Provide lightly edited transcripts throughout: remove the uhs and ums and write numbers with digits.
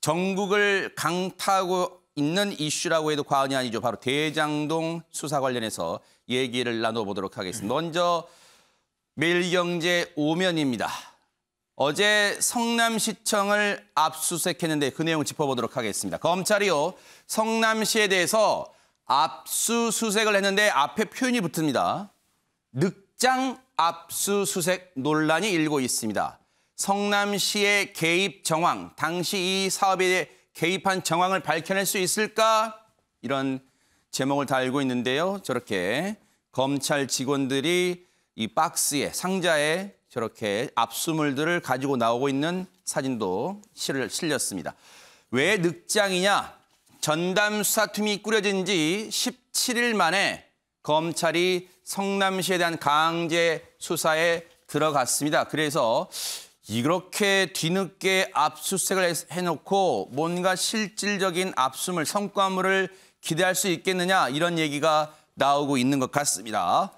전국을 강타하고 있는 이슈라고 해도 과언이 아니죠. 바로 대장동 수사 관련해서 얘기를 나눠보도록 하겠습니다. 먼저 매일경제 5면입니다. 어제 성남시청을 압수수색했는데 그 내용을 짚어보도록 하겠습니다. 검찰이요, 성남시에 대해서 압수수색을 했는데 앞에 표현이 붙습니다. 늑장 압수수색 논란이 일고 있습니다. 성남시의 개입 정황, 당시 이 사업에 개입한 정황을 밝혀낼 수 있을까? 이런 제목을 달고 있는데요. 저렇게 검찰 직원들이 이 박스에, 상자에 저렇게 압수물들을 가지고 나오고 있는 사진도 실렸습니다. 왜 늑장이냐? 전담 수사팀이 꾸려진 지 17일 만에 검찰이 성남시에 대한 강제 수사에 들어갔습니다. 그래서 이렇게 뒤늦게 압수수색을 해놓고 뭔가 실질적인 압수물, 성과물을 기대할 수 있겠느냐, 이런 얘기가 나오고 있는 것 같습니다.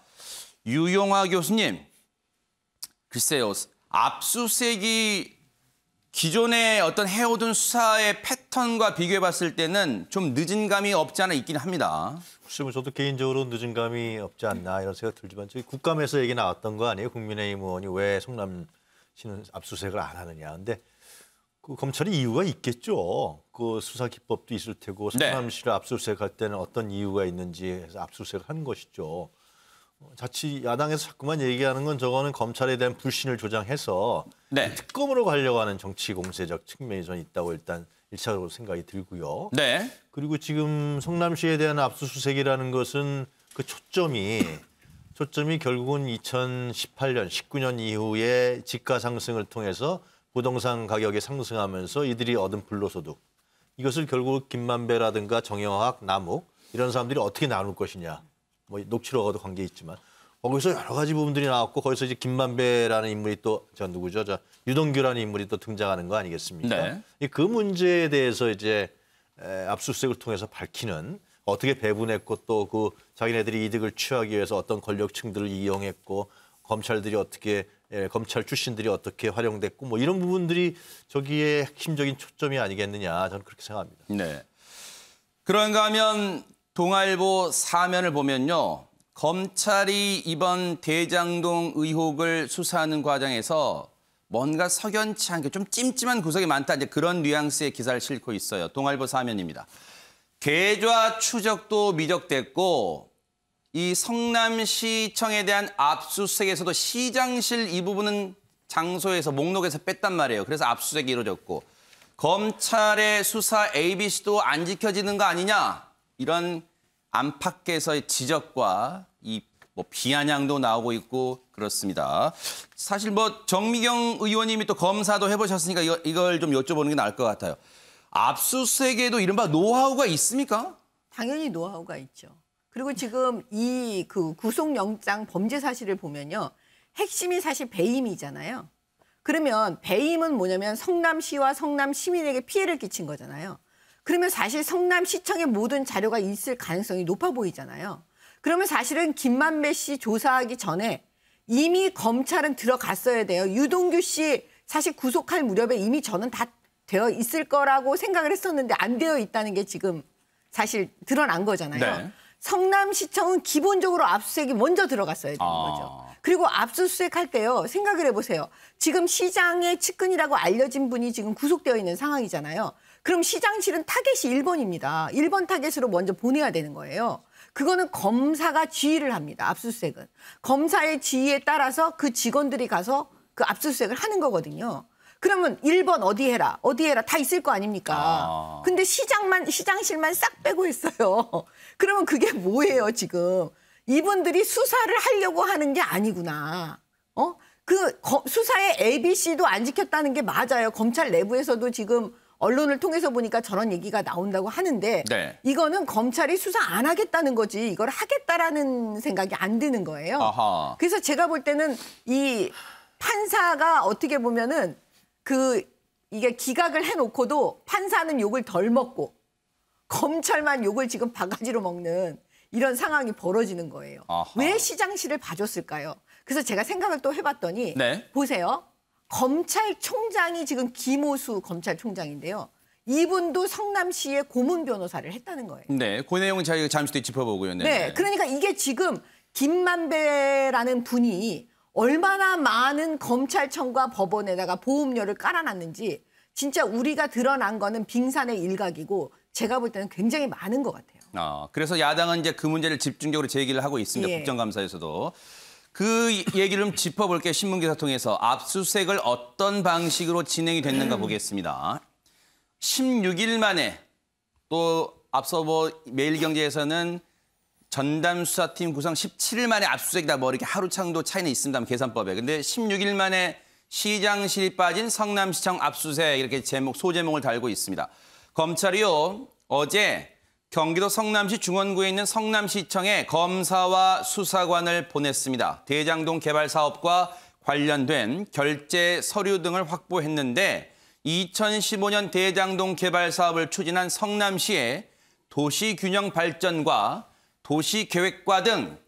유용화 교수님, 글쎄요, 압수수색이 기존의 어떤 해오던 수사의 패턴과 비교해 봤을 때는 좀 늦은 감이 없지 않아 있긴 합니다. 글쎄요, 저도 개인적으로 늦은 감이 없지 않나 이런 생각 들지만 저희 국감에서 얘기 나왔던 거 아니에요? 국민의힘 의원이 왜 성남시는 압수수색을 안 하느냐. 근데 그 검찰이 이유가 있겠죠. 그 수사 기법도 있을 테고 성남시를 압수수색할 때는 어떤 이유가 있는지 해서 압수수색을 하는 것이죠. 자칫 야당에서 자꾸만 얘기하는 건 저거는 검찰에 대한 불신을 조장해서 특검으로 가려고 하는 정치 공세적 측면이 전 있다고 일단 1차적으로 생각이 들고요. 그리고 지금 성남시에 대한 압수수색이라는 것은 그 초점이 결국은 2018년, 19년 이후에 집가 상승을 통해서 부동산 가격이 상승하면서 이들이 얻은 불로소득, 이것을 결국 김만배라든가 정영학, 남욱 이런 사람들이 어떻게 나눌 것이냐. 뭐 녹취록과도 관계 있지만 거기서 여러 가지 부분들이 나왔고 거기서 이제 김만배라는 인물이 또 유동규라는 인물이 또 등장하는 거 아니겠습니까? 그 문제에 대해서 이제 압수수색을 통해서 밝히는, 어떻게 배분했고 또 그 자기네들이 이득을 취하기 위해서 어떤 권력층들을 이용했고 검찰들이 어떻게, 검찰 출신들이 어떻게 활용됐고 뭐 이런 부분들이 저기에 핵심적인 초점이 아니겠느냐, 저는 그렇게 생각합니다. 그런가 하면 동아일보 사면을 보면요, 검찰이 이번 대장동 의혹을 수사하는 과정에서 뭔가 석연치 않게 좀 찜찜한 구석이 많다, 이제 그런 뉘앙스의 기사를 싣고 있어요. 동아일보 사면입니다. 계좌 추적도 미적됐고 이 성남시청에 대한 압수수색에서도 시장실 이 부분은 장소에서 목록에서 뺐단 말이에요. 그래서 압수수색이 이루어졌고 검찰의 수사 ABC도 안 지켜지는 거 아니냐, 이런 안팎에서의 지적과 이 뭐 비아냥도 나오고 있고 그렇습니다. 사실 뭐 정미경 의원님이 또 검사도 해보셨으니까 이걸 좀 여쭤보는 게 나을 것 같아요. 압수수색에도 이른바 노하우가 있습니까? 당연히 노하우가 있죠. 그리고 지금 이 그 구속영장 범죄 사실을 보면요, 핵심이 사실 배임이잖아요. 그러면 배임은 뭐냐면 성남시와 성남 시민에게 피해를 끼친 거잖아요. 그러면 사실 성남시청의 모든 자료가 있을 가능성이 높아 보이잖아요. 그러면 사실은 김만배 씨 조사하기 전에 이미 검찰은 들어갔어야 돼요. 유동규 씨 사실 구속할 무렵에 이미 저는 다 되어 있을 거라고 생각을 했었는데 안 되어 있다는 게 지금 사실 드러난 거잖아요. 성남시청은 기본적으로 압수수색이 먼저 들어갔어야 되는 거죠. 그리고 압수수색할 때요, 생각을 해보세요. 지금 시장의 측근이라고 알려진 분이 지금 구속되어 있는 상황이잖아요. 그럼 시장실은 타겟이 1번입니다. 1번 타겟으로 먼저 보내야 되는 거예요. 그거는 검사가 지휘를 합니다. 압수수색은. 검사의 지휘에 따라서 그 직원들이 가서 그 압수수색을 하는 거거든요. 그러면 1번 어디 해라 다 있을 거 아닙니까? 근데 시장실만 싹 빼고 했어요. 그러면 그게 뭐예요, 지금? 이분들이 수사를 하려고 하는 게 아니구나. 그 수사의 ABC도 안 지켰다는 게 맞아요. 검찰 내부에서도 지금 언론을 통해서 보니까 저런 얘기가 나온다고 하는데 이거는 검찰이 수사 안 하겠다는 거지 이걸 하겠다라는 생각이 안 드는 거예요. 그래서 제가 볼 때는 이 판사가 어떻게 보면은 이게 기각을 해놓고도 판사는 욕을 덜 먹고 검찰만 욕을 지금 바가지로 먹는 이런 상황이 벌어지는 거예요. 왜 시장실을 봐줬을까요? 그래서 제가 생각을 또 해봤더니 보세요. 검찰총장이 지금 김오수 검찰총장인데요. 이분도 성남시의 고문 변호사를 했다는 거예요. 네, 그 내용은 저희가 잠시 뒤에 짚어보고요. 네. 네, 그러니까 이게 지금 김만배라는 분이 얼마나 많은 검찰청과 법원에다가 보험료를 깔아놨는지 진짜 우리가 드러난 거는 빙산의 일각이고 제가 볼 때는 굉장히 많은 것 같아요. 그래서 야당은 이제 그 문제를 집중적으로 제기를 하고 있습니다. 예. 국정감사에서도. 그 얘기를 좀 짚어볼게요. 신문기사 통해서. 압수수색을 어떤 방식으로 진행이 됐는가 보겠습니다. 16일 만에 또 앞서 매일경제에서는 전담수사팀 구성 17일 만에 압수수색이다. 뭐 이렇게 하루 창도 차이는 있습니다. 계산법에. 근데 16일 만에 시장실이 빠진 성남시청 압수수색 이렇게 소제목을 달고 있습니다. 검찰이요. 어제 경기도 성남시 중원구에 있는 성남시청에 검사와 수사관을 보냈습니다. 대장동 개발 사업과 관련된 결제 서류 등을 확보했는데 2015년 대장동 개발 사업을 추진한 성남시의 도시균형 발전과 도시계획과 등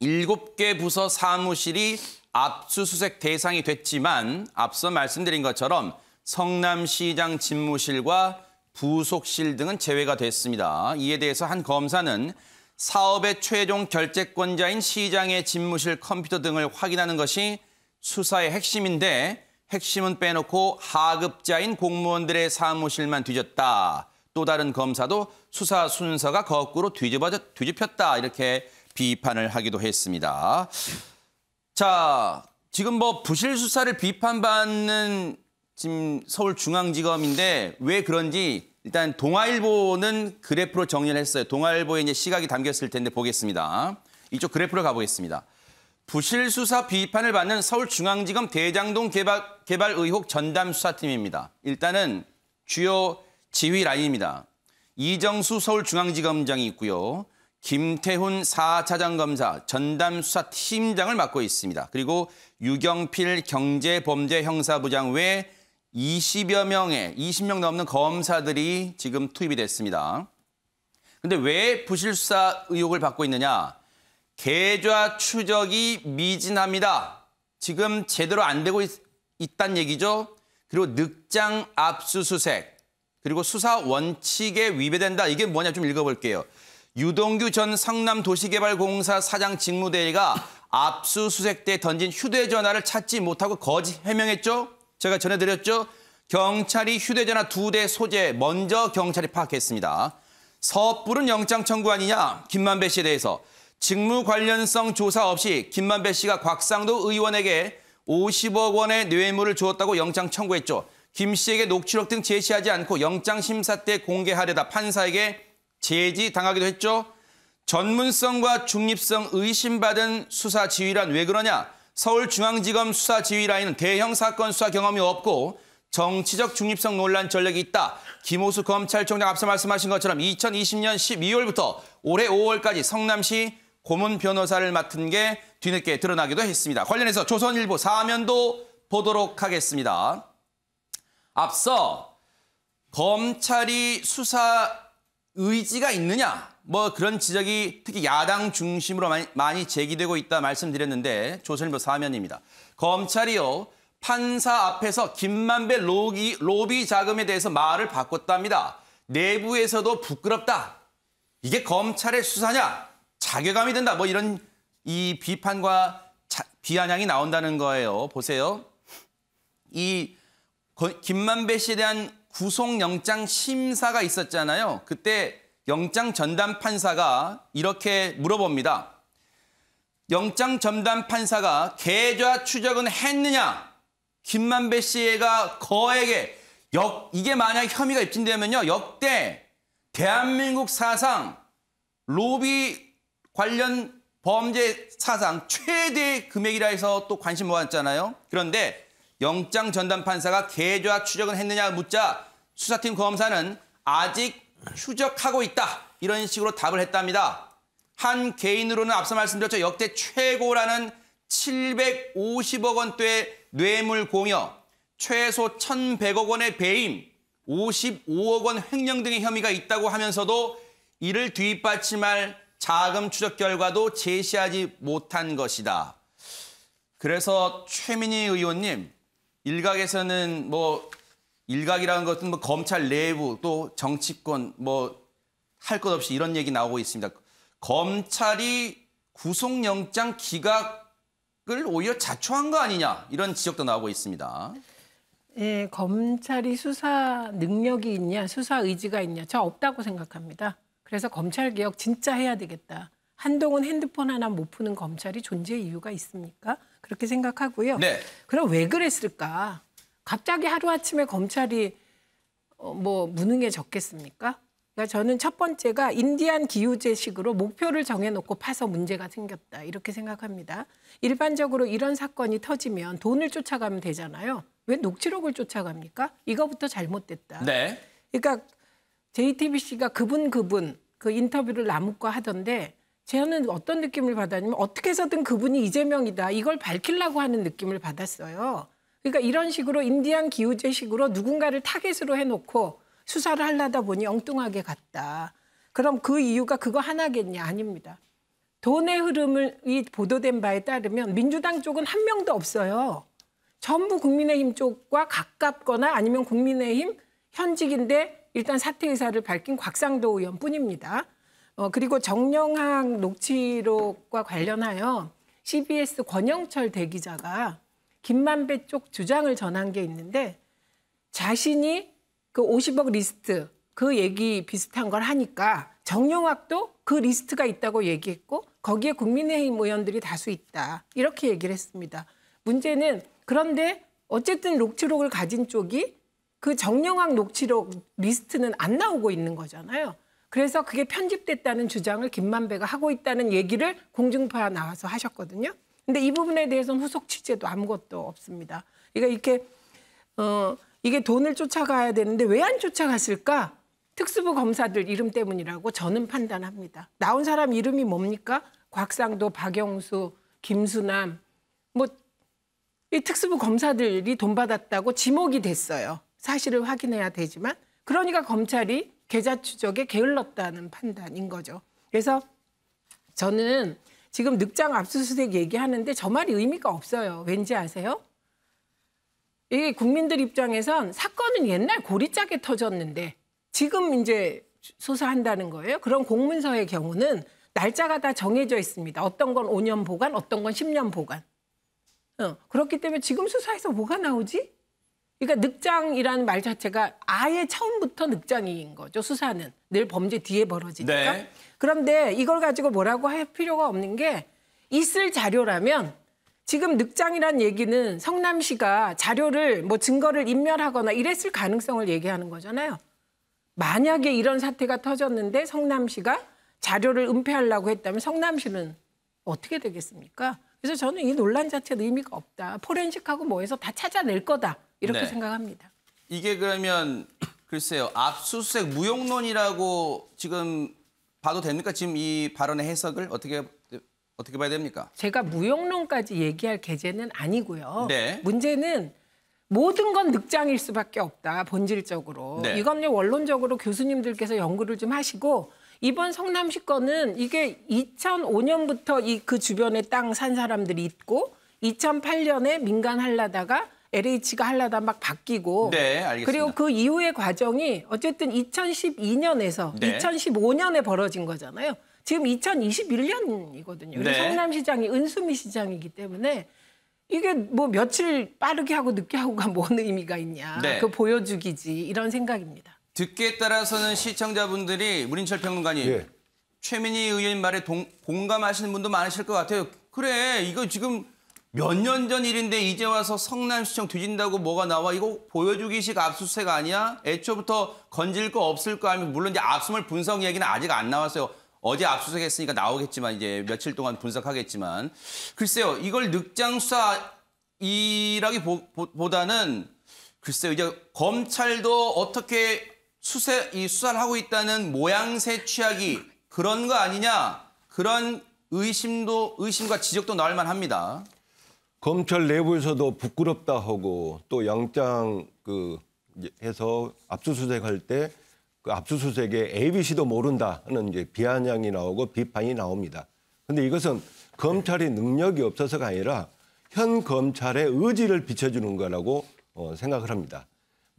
7개 부서 사무실이 압수수색 대상이 됐지만 앞서 말씀드린 것처럼 성남시장 집무실과 부속실 등은 제외가 됐습니다. 이에 대해서 한 검사는 사업의 최종 결재권자인 시장의 집무실 컴퓨터 등을 확인하는 것이 수사의 핵심인데 핵심은 빼놓고 하급자인 공무원들의 사무실만 뒤졌다. 또 다른 검사도 수사 순서가 거꾸로 뒤집혔다. 이렇게 비판을 하기도 했습니다. 자, 지금 부실 수사를 비판받는 지금 서울중앙지검인데 왜 그런지 일단 동아일보는 그래프로 정리를 했어요. 동아일보에 이제 시각이 담겼을 텐데 보겠습니다. 이쪽 그래프로 가보겠습니다. 부실 수사 비판을 받는 서울중앙지검 대장동 개발 의혹 전담 수사팀입니다. 일단은 주요 지휘 라인입니다. 이정수 서울중앙지검장이 있고요. 김태훈 4차장 검사 전담 수사팀장을 맡고 있습니다. 그리고 유경필 경제범죄형사부장 외 20명 넘는 검사들이 지금 투입이 됐습니다. 근데 왜 부실 수사 의혹을 받고 있느냐? 계좌 추적이 미진합니다. 지금 제대로 안 되고 있다는 얘기죠. 그리고 늑장 압수수색, 그리고 수사 원칙에 위배된다. 이게 뭐냐 좀 읽어볼게요. 유동규 전 성남도시개발공사 사장 직무대리가 압수수색 때 던진 휴대전화를 찾지 못하고 거짓 해명했죠. 제가 전해드렸죠. 경찰이 휴대전화 2대 소재 먼저 경찰이 파악했습니다. 섣부른 영장 청구 아니냐. 김만배 씨에 대해서. 직무 관련성 조사 없이 김만배 씨가 곽상도 의원에게 50억 원의 뇌물을 주었다고 영장 청구했죠. 김 씨에게 녹취록 등 제시하지 않고 영장 심사 때 공개하려다 판사에게 제지당하기도 했죠. 전문성과 중립성 의심받은 수사 지휘란 왜 그러냐? 서울중앙지검 수사 지휘 라인은 대형 사건 수사 경험이 없고 정치적 중립성 논란 전력이 있다. 김호수 검찰총장 앞서 말씀하신 것처럼 2020년 12월부터 올해 5월까지 성남시 고문 변호사를 맡은 게 뒤늦게 드러나기도 했습니다. 관련해서 조선일보 사면도 보도록 하겠습니다. 앞서 검찰이 수사 의지가 있느냐 그런 지적이 특히 야당 중심으로 많이 제기되고 있다 말씀드렸는데 조선일보 사면입니다. 검찰이요 판사 앞에서 김만배 로비 자금에 대해서 말을 바꿨답니다. 내부에서도 부끄럽다. 이게 검찰의 수사냐? 자괴감이 든다. 이런 이 비판과 비아냥이 나온다는 거예요. 보세요. 이 김만배 씨에 대한 구속영장 심사가 있었잖아요. 그때 영장 전담 판사가 이렇게 물어봅니다. 영장 전담 판사가 계좌 추적은 했느냐? 김만배 씨가 거액에 이게 만약 혐의가 입증되면요. 역대 대한민국 사상 로비 관련 범죄 사상 최대 금액이라 해서 또 관심 모았잖아요. 그런데 영장 전담 판사가 계좌 추적은 했느냐 묻자 수사팀 검사는 아직 추적하고 있다. 이런 식으로 답을 했답니다. 한 개인으로는 앞서 말씀드렸죠. 역대 최고라는 750억 원대의 뇌물 공여, 최소 1,100억 원의 배임, 55억 원 횡령 등의 혐의가 있다고 하면서도 이를 뒷받침할 자금 추적 결과도 제시하지 못한 것이다. 그래서 최민희 의원님, 일각에서는 일각이라는 것은 뭐 검찰 내부 또 정치권 뭐 할 것 없이 이런 얘기 나오고 있습니다. 검찰이 구속영장 기각을 오히려 자초한 거 아니냐 이런 지적도 나오고 있습니다. 예, 검찰이 수사 능력이 있냐, 수사 의지가 있냐, 저 없다고 생각합니다. 그래서 검찰 개혁 진짜 해야 되겠다. 한동훈 핸드폰 하나 못 푸는 검찰이 존재 이유가 있습니까? 그렇게 생각하고요. 네. 그럼 왜 그랬을까? 갑자기 하루아침에 검찰이 뭐 무능해졌겠습니까? 그러니까 저는 첫 번째가 인디안 기우제식으로 목표를 정해놓고 파서 문제가 생겼다. 이렇게 생각합니다. 일반적으로 이런 사건이 터지면 돈을 쫓아가면 되잖아요. 왜 녹취록을 쫓아갑니까? 이거부터 잘못됐다. 네. 그러니까 JTBC가 그분 그 인터뷰를 남욱과 하던데 저는 어떤 느낌을 받았냐면 어떻게 해서든 그분이 이재명이다. 이걸 밝히려고 하는 느낌을 받았어요. 그러니까 이런 식으로 인디안 기우제식으로 누군가를 타겟으로 해놓고 수사를 하려다 보니 엉뚱하게 갔다. 그럼 그 이유가 그거 하나겠냐? 아닙니다. 돈의 흐름이 보도된 바에 따르면 민주당 쪽은 한 명도 없어요. 전부 국민의힘 쪽과 가깝거나 아니면 국민의힘 현직인데 일단 사퇴 의사를 밝힌 곽상도 의원뿐입니다. 그리고 정영학 녹취록과 관련하여 CBS 권영철 대기자가 김만배 쪽 주장을 전한 게 있는데 자신이 그 50억 리스트 그 얘기 비슷한 걸 하니까 정영학도 그 리스트가 있다고 얘기했고 거기에 국민의힘 의원들이 다수 있다. 이렇게 얘기를 했습니다. 문제는 그런데 어쨌든 녹취록을 가진 쪽이 그 정영학 녹취록 리스트는 안 나오고 있는 거잖아요. 그래서 그게 편집됐다는 주장을 김만배가 하고 있다는 얘기를 공중파 나와서 하셨거든요. 근데 이 부분에 대해서는 후속 취재도 아무것도 없습니다. 그러니까 이렇게 이게 돈을 쫓아가야 되는데 왜 안 쫓아갔을까? 특수부 검사들 이름 때문이라고 저는 판단합니다. 나온 사람 이름이 뭡니까? 곽상도, 박영수, 김수남 뭐 이 특수부 검사들이 돈 받았다고 지목이 됐어요. 사실을 확인해야 되지만 그러니까 검찰이 계좌 추적에 게을렀다는 판단인 거죠. 그래서 저는 지금 늑장 압수수색 얘기하는데 저 말이 의미가 없어요. 왠지 아세요? 이게 국민들 입장에선 사건은 옛날 고리짝에 터졌는데 지금 이제 수사한다는 거예요. 그런 공문서의 경우는 날짜가 다 정해져 있습니다. 어떤 건 5년 보관, 어떤 건 10년 보관. 그렇기 때문에 지금 수사에서 뭐가 나오지? 그러니까 늑장이라는 말 자체가 아예 처음부터 늑장인 거죠. 수사는 늘 범죄 뒤에 벌어지니까. 네. 그런데 이걸 가지고 뭐라고 할 필요가 없는 게 있을 자료라면 지금 늑장이란 얘기는 성남시가 자료를 뭐 증거를 인멸하거나 이랬을 가능성을 얘기하는 거잖아요. 만약에 이런 사태가 터졌는데 성남시가 자료를 은폐하려고 했다면 성남시는 어떻게 되겠습니까? 그래서 저는 이 논란 자체는 의미가 없다. 포렌식하고 뭐해서 다 찾아낼 거다. 이렇게 네. 생각합니다. 이게 그러면 글쎄요. 압수수색 무용론이라고 지금 봐도 됩니까? 지금 이 발언의 해석을 어떻게 봐야 됩니까? 제가 무용론까지 얘기할 계제는 아니고요. 네. 문제는 모든 건 늑장일 수밖에 없다. 본질적으로. 네. 이건요 원론적으로 교수님들께서 연구를 좀 하시고 이번 성남시 건은 이게 2005년부터 그 주변에 땅 산 사람들이 있고 2008년에 민간 하려다가 LH가 하려다 막 바뀌고 네, 알겠습니다. 그리고 그 이후의 과정이 어쨌든 2012년에서 네. 2015년에 벌어진 거잖아요. 지금 2021년이거든요. 그래서 네. 성남시장이 은수미 시장이기 때문에 이게 뭐 며칠 빠르게 하고 늦게 하고가 뭔 의미가 있냐. 네. 그 보여주기지 이런 생각입니다. 듣기에 따라서는 시청자분들이 문인철 평론가님 예. 최민희 의원 말에 공감하시는 분도 많으실 것 같아요. 그래 이거 지금 몇 년 전 일인데 이제 와서 성남시청 뒤진다고 뭐가 나와? 이거 보여주기식 압수수색 아니야? 애초부터 건질 거 없을 거 아니면 물론 이제 압수물 분석 얘기는 아직 안 나왔어요. 어제 압수수색했으니까 나오겠지만 이제 며칠 동안 분석하겠지만 글쎄요 이걸 늑장 수사이라기보다는 글쎄요 이제 검찰도 어떻게 수사를 하고 있다는 모양새 취하기 그런 거 아니냐 그런 의심과 지적도 나올 만합니다. 검찰 내부에서도 부끄럽다 하고 또 영장 해서 압수수색할 때 그 압수수색에 ABC도 모른다 하는 이제 비아냥이 나오고 비판이 나옵니다. 그런데 이것은 검찰의 능력이 없어서가 아니라 현 검찰의 의지를 비춰주는 거라고 생각을 합니다.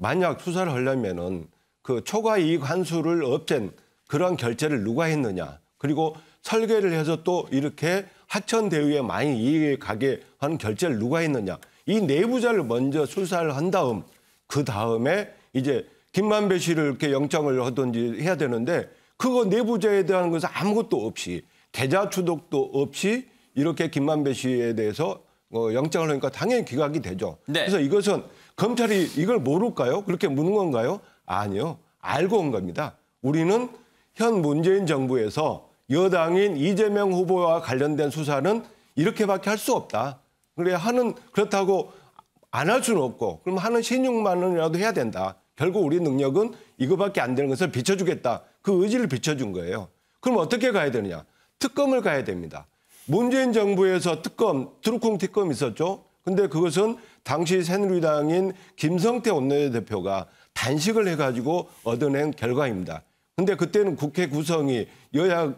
만약 수사를 하려면은 그 초과 이익 환수를 없앤 그런 결제를 누가 했느냐. 그리고 설계를 해서 또 이렇게 하천 대유에 많이 이익이 가게 하는 결제를 누가 했느냐. 이 내부자를 먼저 수사를 한 다음 그 다음에 이제 김만배 씨를 이렇게 영장을 하든지 해야 되는데 그거 내부자에 대한 것은 아무것도 없이 계좌 추적도 없이 이렇게 김만배 씨에 대해서 영장을 하니까 당연히 기각이 되죠. 네. 그래서 이것은 검찰이 이걸 모를까요? 그렇게 묻는 건가요? 아니요. 알고 온 겁니다. 우리는 현 문재인 정부에서 여당인 이재명 후보와 관련된 수사는 이렇게밖에 할 수 없다. 그렇다고 안 할 수는 없고 그럼 하는 신용만이라도 해야 된다. 결국 우리 능력은 이거밖에 안 되는 것을 비춰주겠다. 그 의지를 비춰준 거예요. 그럼 어떻게 가야 되느냐? 특검을 가야 됩니다. 문재인 정부에서 특검, 트루콩 특검이 있었죠. 근데 그것은 당시 새누리당인 김성태 원내대표가 단식을 해가지고 얻어낸 결과입니다. 근데 그때는 국회 구성이 여당,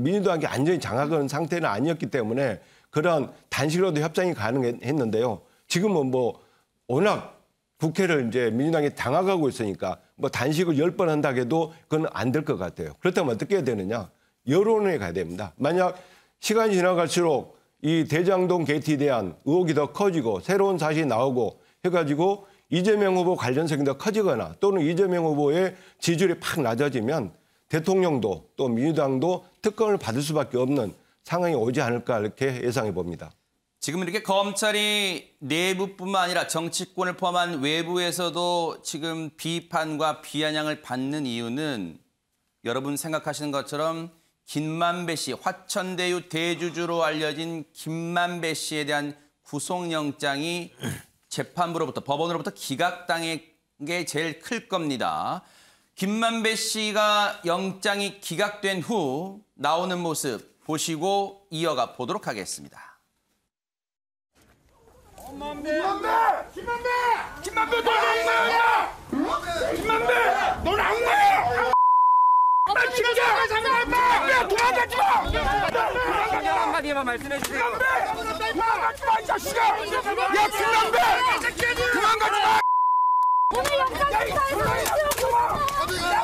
민주당이 완전히 장악하는 상태는 아니었기 때문에 그런 단식으로도 협상이 가능했는데요. 지금은 워낙 국회를 이제 민주당이 장악하고 있으니까 단식을 10번 한다고 해도 그건 안 될 것 같아요. 그렇다면 어떻게 해야 되느냐? 여론에 가야 됩니다. 만약 시간이 지나갈수록 이 대장동 게이트에 대한 의혹이 더 커지고 새로운 사실이 나오고 해가지고 이재명 후보 관련성이 더 커지거나 또는 이재명 후보의 지지율이 팍 낮아지면 대통령도 또 민주당도 특검을 받을 수밖에 없는 상황이 오지 않을까 이렇게 예상해 봅니다. 지금 이렇게 검찰이 내부뿐만 아니라 정치권을 포함한 외부에서도 지금 비판과 비아냥을 받는 이유는 여러분 생각하시는 것처럼 김만배 씨, 화천대유 대주주로 알려진 김만배 씨에 대한 구속영장이 재판부로부터, 법원으로부터 기각당한 게 제일 클 겁니다. 김만배 씨가 영장이 기각된 후 나오는 모습 보시고 이어가 보도록 하겠습니다. 김만배! 넌 악마야! 김만배! 넌 악마야! 나 진짜! 김만배! 도망가지 마! 한마디만 말씀해 주세요. 김만배! 도망가지 마, 이 자식아! 야, 김만배! 도망가지 마! 오늘 영상 야,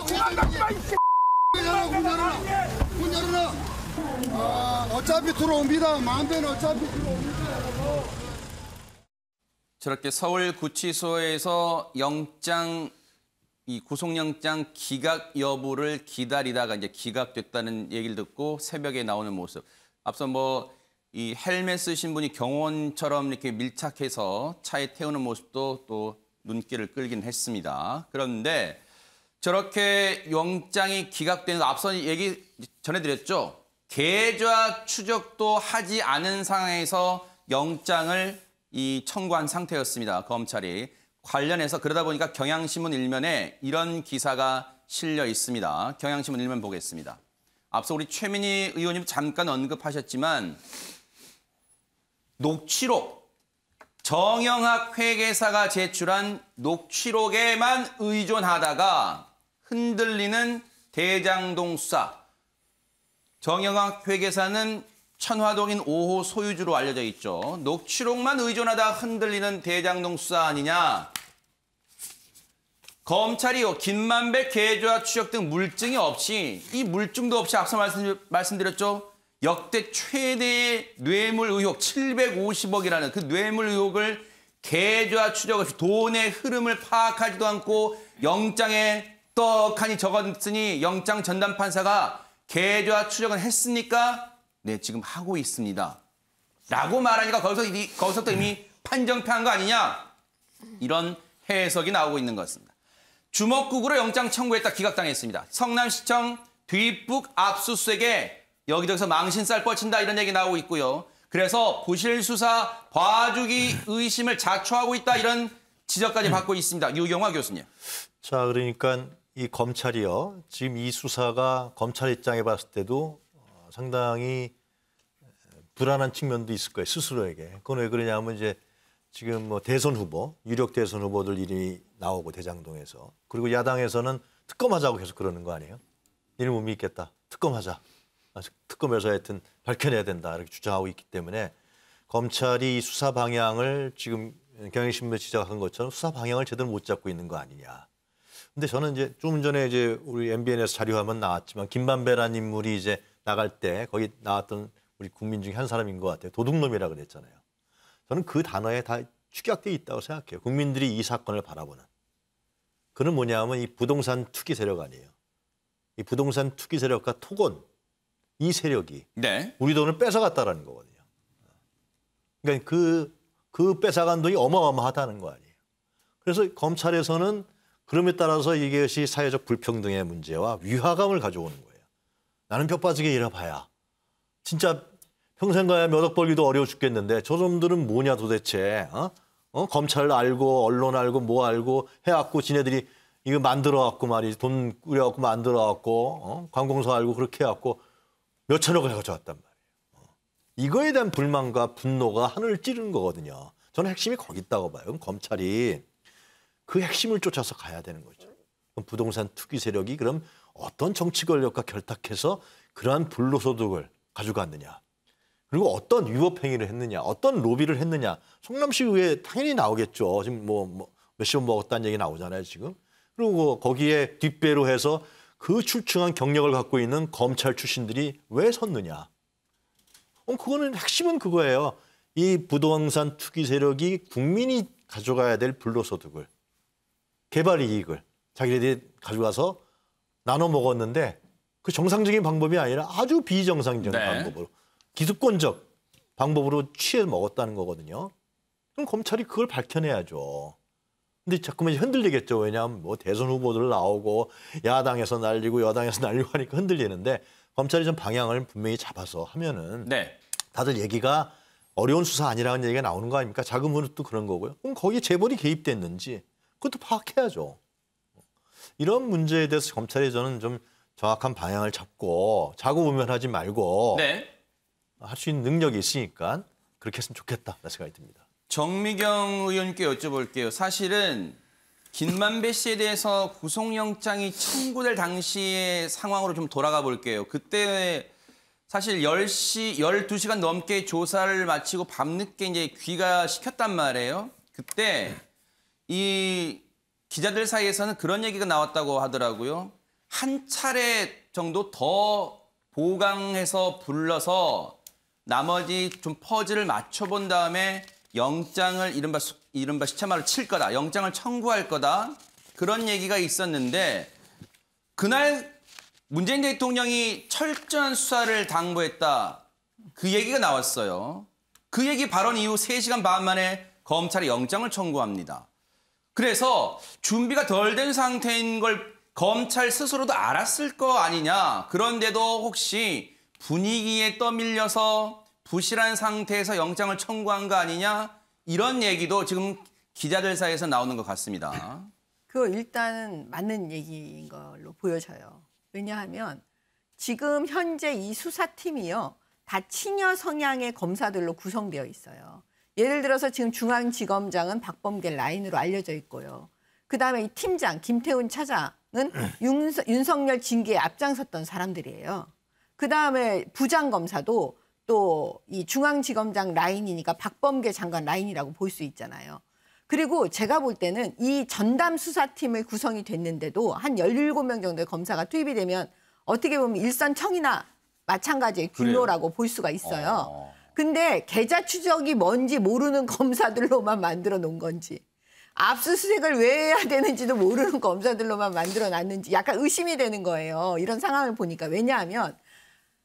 도망가지 마, 이 새끼! 문 열어라. 어차피 들어옵니다. 만배는 어차피 들어옵니다. 저렇게 서울구치소에서 이 구속영장 기각 여부를 기다리다가 이제 기각됐다는 얘기를 듣고 새벽에 나오는 모습. 앞서 이 헬멧 쓰신 분이 경호원처럼 이렇게 밀착해서 차에 태우는 모습도 또 눈길을 끌긴 했습니다. 그런데 저렇게 영장이 기각되는 앞서 얘기 전해드렸죠. 계좌 추적도 하지 않은 상황에서 영장을 청구한 상태였습니다. 검찰이. 관련해서 그러다 보니까 경향신문 일면에 이런 기사가 실려 있습니다. 경향신문 일면 보겠습니다. 앞서 우리 최민희 의원님 잠깐 언급하셨지만 녹취록, 정영학 회계사가 제출한 녹취록에만 의존하다가 흔들리는 대장동 수사. 정영학 회계사는 천화동인 5호 소유주로 알려져 있죠. 녹취록만 의존하다 흔들리는 대장동 수사 아니냐. 검찰이요. 김만배 계좌 추적 등 물증이 없이 이 물증도 없이 앞서 말씀드렸죠. 역대 최대의 뇌물 의혹 750억이라는 그 뇌물 의혹을 계좌 추적 없이 돈의 흐름을 파악하지도 않고 영장에 떡하니 적었으니 영장 전담 판사가 계좌 추적은 했습니까? 네, 지금 하고 있습니다. 라고 말하니까 거기서부터 이미 판정패한 거 아니냐? 이런 해석이 나오고 있는 것입니다. 주먹국으로 영장 청구했다 기각당했습니다. 성남시청 뒷북 압수수색에 여기저기서 망신살 뻗친다 이런 얘기 나오고 있고요. 그래서 부실수사 봐주기 의심을 자초하고 있다 이런 지적까지 받고 있습니다. 유경화 교수님. 자, 그러니까 이 검찰이요. 지금 이 수사가 검찰 입장에 봤을 때도 상당히 불안한 측면도 있을 거예요. 스스로에게. 그건 왜 그러냐면 이제 지금 대선 후보, 유력 대선 후보들 이름이 나오고 대장동에서. 그리고 야당에서는 특검하자고 계속 그러는 거 아니에요? 이를 못 믿겠다. 특검하자. 특검에서 하여튼 밝혀내야 된다. 이렇게 주장하고 있기 때문에 검찰이 수사 방향을 지금 경향신문 지적한 것처럼 수사 방향을 제대로 못 잡고 있는 거 아니냐. 근데 저는 이제 좀 전에 이제 우리 MBN에서 자료 한번 나왔지만 김만배라는 인물이 이제 나갈 때 거기 나왔던 우리 국민 중에 한 사람인 것 같아요. 도둑놈이라 그랬잖아요. 저는 그 단어에 다 축약돼 있다고 생각해요. 국민들이 이 사건을 바라보는. 그는 뭐냐면 이 부동산 투기 세력 아니에요. 이 부동산 투기 세력과 토건 이 세력이 네. 우리 돈을 뺏어갔다라는 거거든요. 그러니까 그 뺏어간 돈이 어마어마하다는 거 아니에요. 그래서 검찰에서는 그럼에 따라서 이것이 사회적 불평등의 문제와 위화감을 가져오는 거예요. 나는 뼈 빠지게 일해봐야 진짜 평생 가야 몇 억 벌기도 어려워 죽겠는데 저 놈들은 뭐냐 도대체. 검찰 알고 언론 알고 뭐 알고 해갖고 지네들이 이거 만들어갖고 말이지 돈 꾸려갖고 만들어갖고 관공서 알고 그렇게 해갖고 몇천억을 가져왔단 말이에요. 이거에 대한 불만과 분노가 하늘을 찌르는 거거든요. 저는 핵심이 거기 있다고 봐요. 그럼 검찰이 그 핵심을 쫓아서 가야 되는 거죠. 그럼 부동산 투기 세력이 그럼 어떤 정치 권력과 결탁해서 그러한 불로소득을 가져갔느냐. 그리고 어떤 위법 행위를 했느냐. 어떤 로비를 했느냐. 성남시 의회 당연히 나오겠죠. 지금 뭐 몇십 원 먹었다는 얘기 나오잖아요. 지금. 그리고 거기에 뒷배로 해서 그 출중한 경력을 갖고 있는 검찰 출신들이 왜 섰느냐. 그거는 핵심은 그거예요. 이 부동산 투기 세력이 국민이 가져가야 될 불로소득을 개발 이익을 자기네들이 가져가서 나눠 먹었는데 그 정상적인 방법이 아니라 아주 비정상적인 방법으로 기득권적 방법으로 취해 먹었다는 거거든요. 그럼 검찰이 그걸 밝혀내야죠. 근데 자꾸만 흔들리겠죠. 왜냐하면 뭐 대선 후보들 나오고 야당에서 날리고 여당에서 날리고 하니까 흔들리는데 검찰이 좀 방향을 분명히 잡아서 하면은 다들 얘기가 어려운 수사 아니라는 얘기가 나오는 거 아닙니까? 작은 분도 그런 거고요. 그럼 거기에 재벌이 개입됐는지 그것도 파악해야죠. 이런 문제에 대해서 검찰이 저는 좀 정확한 방향을 잡고 자고우면하지 말고 할 수 있는 능력이 있으니까 그렇게 했으면 좋겠다 생각이 듭니다. 정미경 의원님께 여쭤볼게요. 사실은 김만배 씨에 대해서 구속영장이 청구될 당시의 상황으로 좀 돌아가 볼게요. 그때 사실 12시간 넘게 조사를 마치고 밤늦게 이제 귀가시켰단 말이에요. 그때 이 기자들 사이에서는 그런 얘기가 나왔다고 하더라고요. 한 차례 정도 더 보강해서 불러서 나머지 좀 퍼즐을 맞춰본 다음에 영장을 이른바 시체말로 칠 거다. 영장을 청구할 거다. 그런 얘기가 있었는데 그날 문재인 대통령이 철저한 수사를 당부했다. 그 얘기가 나왔어요. 그 얘기 발언 이후 3시간 반 만에 검찰이 영장을 청구합니다. 그래서 준비가 덜 된 상태인 걸 검찰 스스로도 알았을 거 아니냐. 그런데도 혹시 분위기에 떠밀려서 부실한 상태에서 영장을 청구한 거 아니냐. 이런 얘기도 지금 기자들 사이에서 나오는 것 같습니다. 그거 일단은 맞는 얘기인 걸로 보여져요. 왜냐하면 지금 현재 이 수사팀이요. 다 친여 성향의 검사들로 구성되어 있어요. 예를 들어서 지금 중앙지검장은 박범계 라인으로 알려져 있고요. 그다음에 이 팀장 김태훈 차장은 윤석열 징계에 앞장섰던 사람들이에요. 그다음에 부장검사도 또 이 중앙지검장 라인이니까 박범계 장관 라인이라고 볼 수 있잖아요. 그리고 제가 볼 때는 이 전담 수사팀을 구성이 됐는데도 한 17명 정도의 검사가 투입이 되면 어떻게 보면 일선청이나 마찬가지의 규모라고 볼 수가 있어요. 근데 계좌 추적이 뭔지 모르는 검사들로만 만들어 놓은 건지 압수수색을 왜 해야 되는지도 모르는 검사들로만 만들어 놨는지 약간 의심이 되는 거예요. 이런 상황을 보니까. 왜냐하면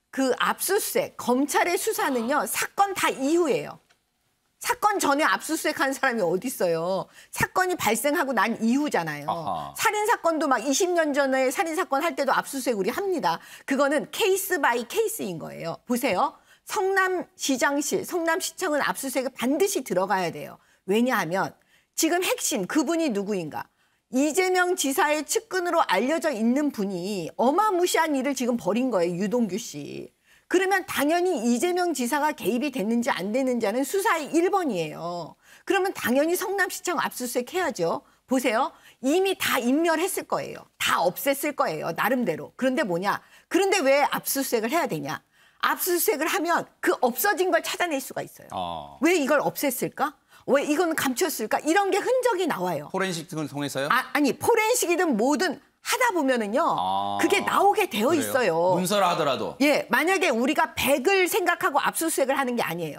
그 압수수색, 검찰의 수사는요. 사건 다 이후예요. 사건 전에 압수수색한 사람이 어디 있어요. 사건이 발생하고 난 이후잖아요. 살인사건도 막 20년 전에 살인사건 할 때도 압수수색 우리 합니다. 그거는 케이스 바이 케이스인 거예요. 보세요. 성남시장실, 성남시청은 압수수색에 반드시 들어가야 돼요. 왜냐하면 지금 핵심 그분이 누구인가. 이재명 지사의 측근으로 알려져 있는 분이 어마무시한 일을 지금 벌인 거예요. 유동규 씨. 그러면 당연히 이재명 지사가 개입이 됐는지 안 됐는지는 수사의 1번이에요. 그러면 당연히 성남시청 압수수색 해야죠. 보세요. 이미 다 인멸했을 거예요. 다 없앴을 거예요. 나름대로. 그런데 뭐냐. 그런데 왜 압수수색을 해야 되냐. 압수수색을 하면 그 없어진 걸 찾아낼 수가 있어요. 왜 이걸 없앴을까? 왜 이건 감추었을까? 이런 게 흔적이 나와요. 포렌식 등을 통해서요? 아니 포렌식이든 뭐든 하다 보면은요. 그게 나오게 되어 그래요? 있어요. 문서라 하더라도. 예, 만약에 우리가 100을 생각하고 압수수색을 하는 게 아니에요.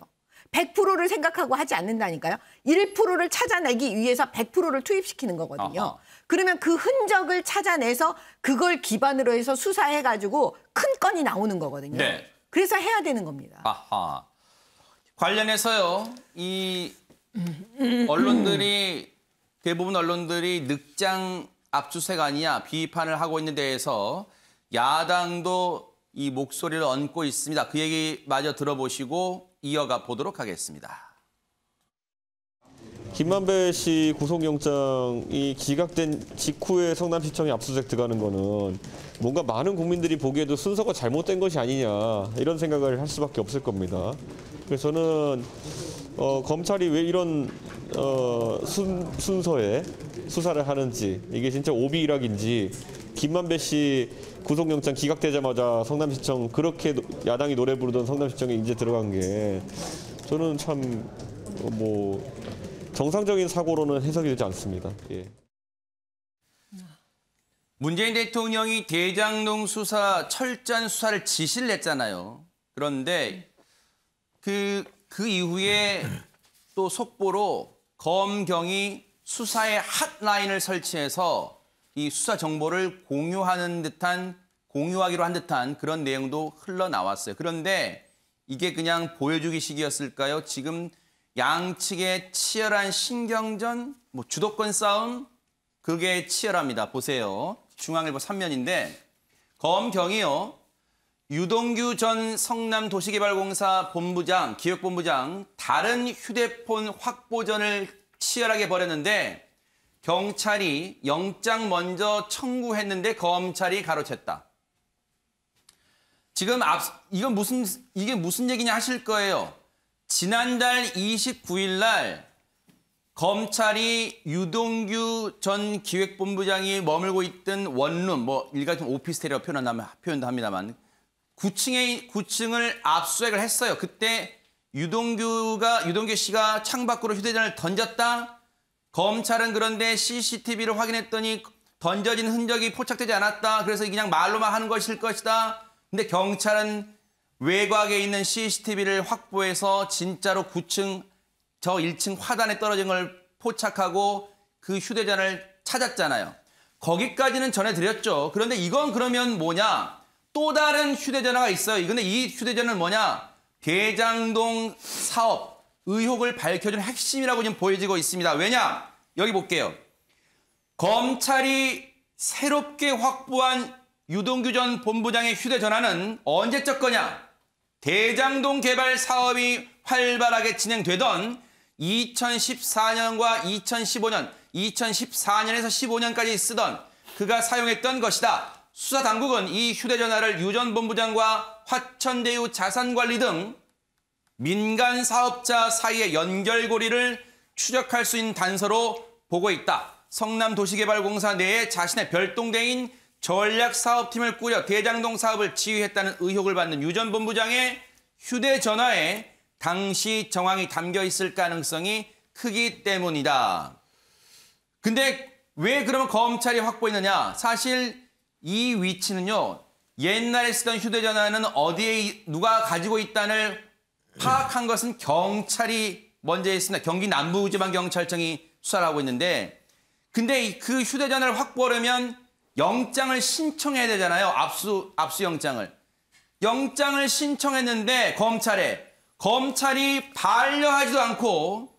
100%를 생각하고 하지 않는다니까요. 1%를 찾아내기 위해서 100%를 투입시키는 거거든요. 아하. 그러면 그 흔적을 찾아내서 그걸 기반으로 해서 수사해가지고 큰 건이 나오는 거거든요. 네. 그래서 해야 되는 겁니다. 아하. 관련해서요, 이 언론들이, 대부분 언론들이 늑장 압수수색 아니냐 비판을 하고 있는 데에서 야당도 이 목소리를 얹고 있습니다. 그 얘기 마저 들어보시고 이어가 보도록 하겠습니다. 김만배 씨 구속영장이 기각된 직후에 성남시청에 압수수색 들어가는 거는 뭔가 많은 국민들이 보기에도 순서가 잘못된 것이 아니냐 이런 생각을 할 수밖에 없을 겁니다. 그래서 저는 검찰이 왜 이런 순서에 수사를 하는지 이게 진짜 오비일학인지 김만배 씨 구속영장 기각되자마자 성남시청 그렇게 야당이 노래 부르던 성남시청에 이제 들어간 게 저는 참 정상적인 사고로는 해석이 되지 않습니다. 예. 문재인 대통령이 대장동 수사 철저한 수사를 지시를 했잖아요. 그런데 그 이후에 또 속보로 검경이 수사의 핫라인을 설치해서 이 수사 정보를 공유하기로 한 듯한 그런 내용도 흘러나왔어요. 그런데 이게 그냥 보여주기식이었을까요? 지금 양측의 치열한 신경전, 주도권 싸움, 그게 치열합니다. 보세요. 중앙일보 3면인데 검경이요. 유동규 전 성남도시개발공사 본부장, 기획본부장 다른 휴대폰 확보전을 치열하게 벌였는데 경찰이 영장 먼저 청구했는데 검찰이 가로챘다. 지금 이게 무슨 얘기냐 하실 거예요. 지난달 29일 날 검찰이 유동규 전 기획본부장이 머물고 있던 원룸, 일가좀 오피스텔이라고 표현도 합니다만 9층을 압수수색을 했어요. 그때 유동규 씨가 창밖으로 휴대전화를 던졌다. 검찰은 그런데 CCTV를 확인했더니 던져진 흔적이 포착되지 않았다. 그래서 그냥 말로만 하는 것일 것이다. 근데 경찰은 외곽에 있는 CCTV를 확보해서 진짜로 9층, 저 1층 화단에 떨어진 걸 포착하고 그 휴대전화를 찾았잖아요. 거기까지는 전해드렸죠. 그런데 이건 그러면 뭐냐? 또 다른 휴대전화가 있어요. 근데 이 휴대전화는 뭐냐? 대장동 사업 의혹을 밝혀준 핵심이라고 지금 보여지고 있습니다. 왜냐? 여기 볼게요. 검찰이 새롭게 확보한 유동규 전 본부장의 휴대전화는 언제적 거냐? 대장동 개발 사업이 활발하게 진행되던 2014년과 2015년, 2014년에서 15년까지 쓰던 그가 사용했던 것이다. 수사당국은 이 휴대전화를 유 전 본부장과 화천대유 자산관리 등 민간 사업자 사이의 연결고리를 추적할 수 있는 단서로 보고 있다. 성남도시개발공사 내에 자신의 별동대인 전략사업팀을 꾸려 대장동 사업을 지휘했다는 의혹을 받는 유 전 본부장의 휴대전화에 당시 정황이 담겨 있을 가능성이 크기 때문이다. 근데 왜 그러면 검찰이 확보했느냐? 사실 이 위치는요. 옛날에 쓰던 휴대전화는 어디에 누가 가지고 있다를 파악한 것은 경찰이 먼저 했습니다. 경기 남부지방경찰청이 수사를 하고 있는데 근데 그 휴대전화를 확보하려면 영장을 신청해야 되잖아요. 압수영장을. 영장을 신청했는데 검찰이 반려하지도 않고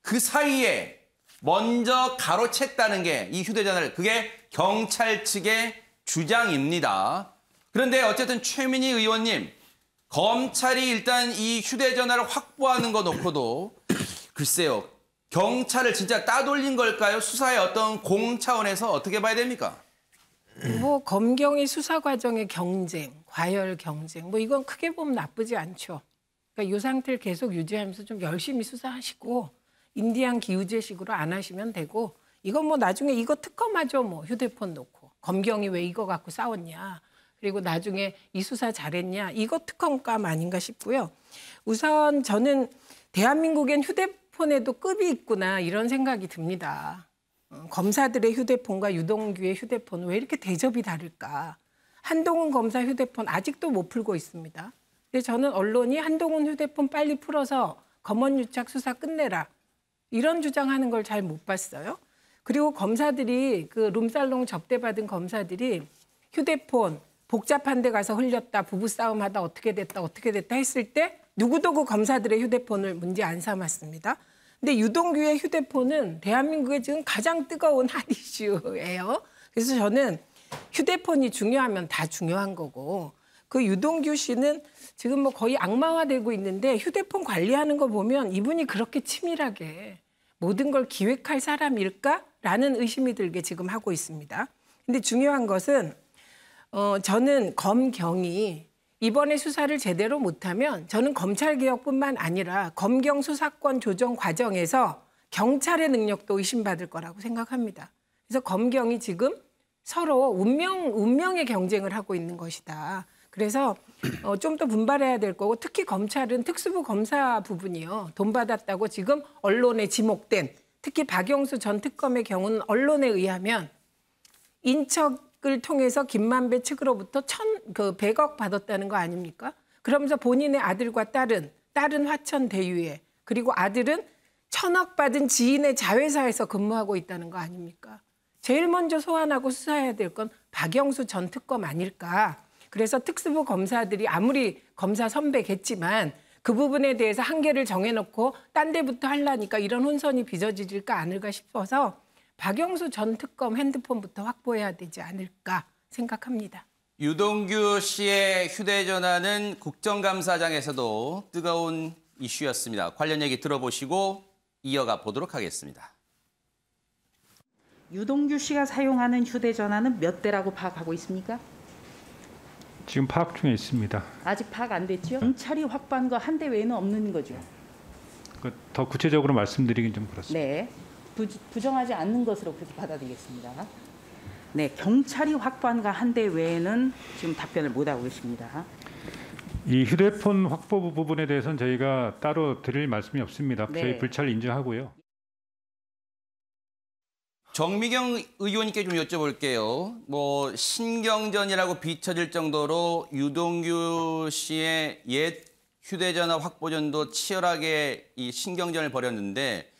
그 사이에 먼저 가로챘다는 게 이 휴대전화를 그게 경찰 측의 주장입니다. 그런데 어쨌든 최민희 의원님 검찰이 일단 이 휴대전화를 확보하는 거 놓고도 글쎄요. 경찰을 진짜 따돌린 걸까요? 수사의 어떤 공 차원에서 어떻게 봐야 됩니까? 검경의 수사 과정의 경쟁, 과열 경쟁, 이건 크게 보면 나쁘지 않죠. 그러니까 이 상태를 계속 유지하면서 좀 열심히 수사하시고 인디안 기우제식으로 안 하시면 되고 이건 나중에 이거 특검하죠. 휴대폰 놓고 검경이 왜 이거 갖고 싸웠냐. 그리고 나중에 이 수사 잘했냐. 이거 특검감 아닌가 싶고요. 우선 저는 대한민국엔 휴대폰 휴대폰에도 급이 있구나 이런 생각이 듭니다. 검사들의 휴대폰과 유동규의 휴대폰은 왜 이렇게 대접이 다를까? 한동훈 검사 휴대폰 아직도 못 풀고 있습니다. 근데 저는 언론이 한동훈 휴대폰 빨리 풀어서 검언유착 수사 끝내라 이런 주장하는 걸 잘 못 봤어요. 그리고 검사들이 그 룸살롱 접대받은 검사들이 휴대폰 복잡한 데 가서 흘렸다, 부부싸움하다 어떻게 됐다 했을 때 누구도 그 검사들의 휴대폰을 문제 안 삼았습니다. 근데 유동규의 휴대폰은 대한민국의 지금 가장 뜨거운 핫 이슈예요. 그래서 저는 휴대폰이 중요하면 다 중요한 거고 그 유동규 씨는 지금 뭐 거의 악마화되고 있는데 휴대폰 관리하는 거 보면 이분이 그렇게 치밀하게 모든 걸 기획할 사람일까라는 의심이 들게 지금 하고 있습니다. 근데 중요한 것은 저는 검경이 이번에 수사를 제대로 못하면 저는 검찰개혁뿐만 아니라 검경 수사권 조정 과정에서 경찰의 능력도 의심받을 거라고 생각합니다. 그래서 검경이 지금 서로 운명의 경쟁을 하고 있는 것이다. 그래서 좀 더 분발해야 될 거고 특히 검찰은 특수부 검사 부분이요. 돈 받았다고 지금 언론에 지목된 특히 박영수 전 특검의 경우는 언론에 의하면 인척을 통해서 김만배 측으로부터 100억 받았다는 거 아닙니까? 그러면서 본인의 아들과 딸은 화천 대유에 그리고 아들은 1,000억 받은 지인의 자회사에서 근무하고 있다는 거 아닙니까? 제일 먼저 소환하고 수사해야 될 건 박영수 전 특검 아닐까? 그래서 특수부 검사들이 아무리 검사 선배겠지만 그 부분에 대해서 한계를 정해놓고 딴 데부터 하려니까 이런 혼선이 빚어지질까 않을까 싶어서 박영수 전 특검 핸드폰부터 확보해야 되지 않을까 생각합니다. 유동규 씨의 휴대전화는 국정감사장에서도 뜨거운 이슈였습니다. 관련 얘기 들어보시고 이어가 보도록 하겠습니다. 유동규 씨가 사용하는 휴대전화는 몇 대라고 파악하고 있습니까? 지금 파악 중에 있습니다. 아직 파악 안 됐죠? 경찰이 확보한 거 한 대 외에는 없는 거죠? 더 구체적으로 말씀드리긴 좀 그렇습니다. 네, 부정하지 않는 것으로 그렇게 받아들이겠습니다. 네, 경찰이 확보한 거 한 대 외에는 지금 답변을 못하고 계십니다. 이 휴대폰 확보 부분에 대해서는 저희가 따로 드릴 말씀이 없습니다. 네. 저희 불찰 인정하고요. 정미경 의원님께 좀 여쭤볼게요. 뭐 신경전이라고 비춰질 정도로 유동규 씨의 옛 휴대전화 확보전도 치열하게 이 신경전을 벌였는데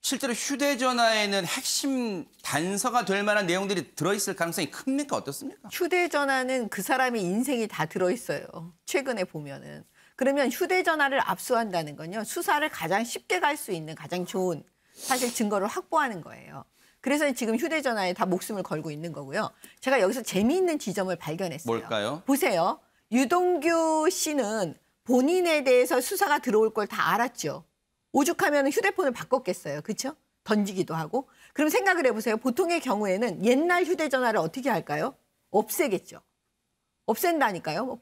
실제로 휴대전화에는 핵심 단서가 될 만한 내용들이 들어있을 가능성이 큽니까? 어떻습니까? 휴대전화는 그 사람의 인생이 다 들어있어요. 최근에 보면은. 그러면 휴대전화를 압수한다는 건요. 수사를 가장 쉽게 갈 수 있는 가장 좋은 사실 증거를 확보하는 거예요. 그래서 지금 휴대전화에 다 목숨을 걸고 있는 거고요. 제가 여기서 재미있는 지점을 발견했어요. 뭘까요? 보세요. 유동규 씨는 본인에 대해서 수사가 들어올 걸 다 알았죠. 오죽하면 휴대폰을 바꿨겠어요. 그렇죠? 던지기도 하고. 그럼 생각을 해보세요. 보통의 경우에는 옛날 휴대전화를 어떻게 할까요? 없애겠죠. 없앤다니까요.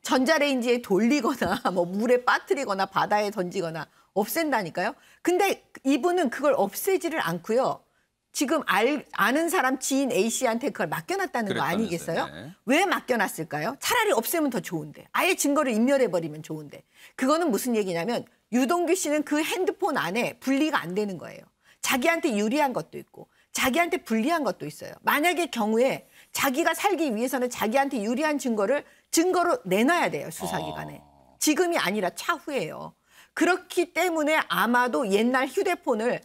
전자레인지에 돌리거나 뭐 물에 빠뜨리거나 바다에 던지거나 없앤다니까요. 근데 이분은 그걸 없애지를 않고요. 지금 아는 사람 지인 A씨한테 그걸 맡겨놨다는 거 아니겠어요? 네. 왜 맡겨놨을까요? 차라리 없애면 더 좋은데. 아예 증거를 인멸해버리면 좋은데. 그거는 무슨 얘기냐면 유동규 씨는 그 핸드폰 안에 분리가 안 되는 거예요. 자기한테 유리한 것도 있고 자기한테 불리한 것도 있어요. 만약의 경우에 자기가 살기 위해서는 자기한테 유리한 증거로 내놔야 돼요. 수사기관에. 지금이 아니라 차후에요. 그렇기 때문에 아마도 옛날 휴대폰을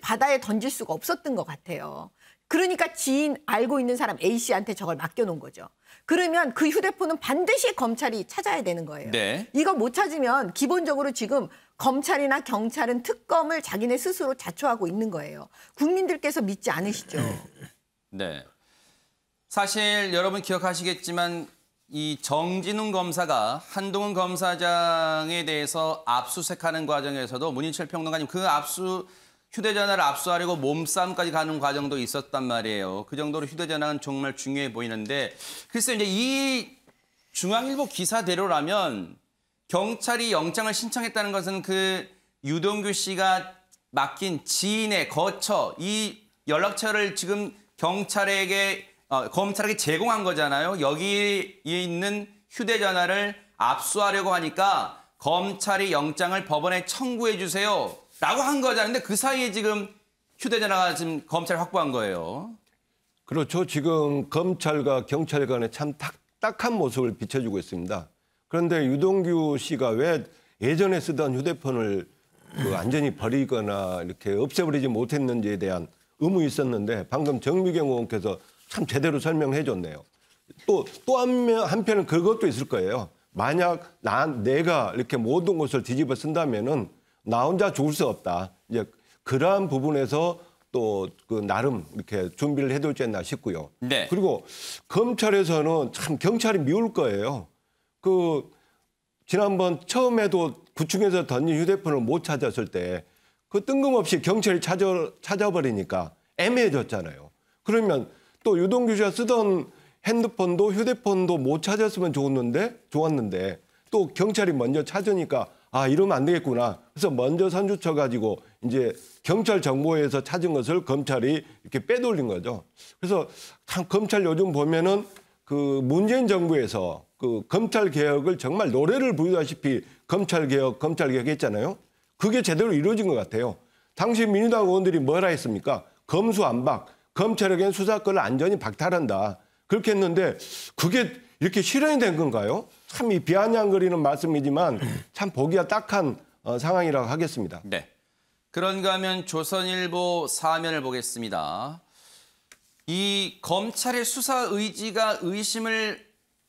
바다에 던질 수가 없었던 것 같아요. 그러니까 지인 알고 있는 사람 A씨한테 저걸 맡겨놓은 거죠. 그러면 그 휴대폰은 반드시 검찰이 찾아야 되는 거예요. 네. 이거 못 찾으면 기본적으로 지금 검찰이나 경찰은 특검을 자기네 스스로 자초하고 있는 거예요. 국민들께서 믿지 않으시죠? 네. 사실 여러분 기억하시겠지만 이 정진웅 검사가 한동훈 검사장에 대해서 압수수색하는 과정에서도 문인철 평론가님 그 휴대전화를 압수하려고 몸싸움까지 가는 과정도 있었단 말이에요. 그 정도로 휴대전화는 정말 중요해 보이는데 글쎄 이제 이 중앙일보 기사대로라면 경찰이 영장을 신청했다는 것은 그 유동규 씨가 맡긴 지인의 거처 이 연락처를 지금 검찰에게 제공한 거잖아요. 여기에 있는 휴대전화를 압수하려고 하니까 검찰이 영장을 법원에 청구해 주세요. 라고 한 거잖아요. 근데 그 사이에 지금 휴대전화가 지금 검찰이 확보한 거예요. 그렇죠. 지금 검찰과 경찰 간에 참 딱딱한 모습을 비춰주고 있습니다. 그런데 유동규 씨가 왜 예전에 쓰던 휴대폰을 완전히 버리거나 이렇게 없애버리지 못했는지에 대한 의문이 있었는데 방금 정미경 의원께서 참 제대로 설명해 줬네요. 또 한편은 그것도 있을 거예요. 만약 내가 이렇게 모든 것을 뒤집어 쓴다면은 나 혼자 죽을 수 없다. 이제 그러한 부분에서 또 그 나름 이렇게 준비를 해둘지 않나 싶고요. 네. 그리고 검찰에서는 참 경찰이 미울 거예요. 지난번 처음에도 구층에서 던진 휴대폰을 못 찾았을 때 그 뜬금없이 경찰이 찾아버리니까 애매해졌잖아요. 그러면 또 유동규 씨가 쓰던 핸드폰도 휴대폰도 못 찾았으면 좋았는데 또 경찰이 먼저 찾으니까 이러면 안 되겠구나. 그래서 먼저 선주쳐 가지고 이제 경찰 정보에서 찾은 것을 검찰이 이렇게 빼돌린 거죠. 그래서 참 검찰 요즘 보면은 그 문재인 정부에서 그 검찰 개혁을 정말 노래를 부르다시피 검찰 개혁 했잖아요. 그게 제대로 이루어진 것 같아요. 당시 민주당 의원들이 뭐라 했습니까? 검수안박, 검찰에겐 수사권을 안전히 박탈한다. 그렇게 했는데 그게 이렇게 실현이 된 건가요? 참 이 비아냥거리는 말씀이지만 참 보기가 딱한 상황이라고 하겠습니다. 네. 그런가 하면 조선일보 사면을 보겠습니다. 이 검찰의 수사 의지가 의심을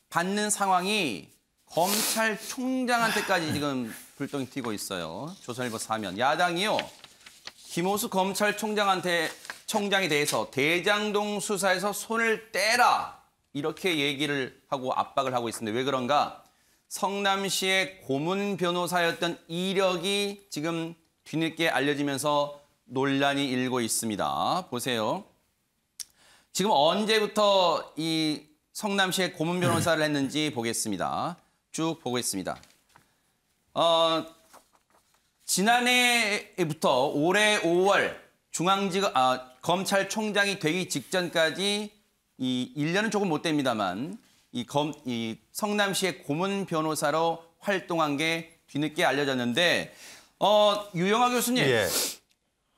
받는 상황이 검찰총장한테까지 지금 불똥이 튀고 있어요. 조선일보 사면. 야당이요. 김호수 검찰총장에 대해서 대장동 수사에서 손을 떼라. 이렇게 얘기를 하고 압박을 하고 있습니다. 왜 그런가? 성남시의 고문 변호사였던 이력이 지금 뒤늦게 알려지면서 논란이 일고 있습니다. 보세요. 지금 언제부터 이 성남시의 고문 변호사를 했는지 보겠습니다. 쭉 보고 있습니다. 지난해부터 올해 5월 검찰총장이 되기 직전까지 이 1년은 조금 못 됩니다만 이 성남시의 고문 변호사로 활동한 게 뒤늦게 알려졌는데 유영하 교수님 예.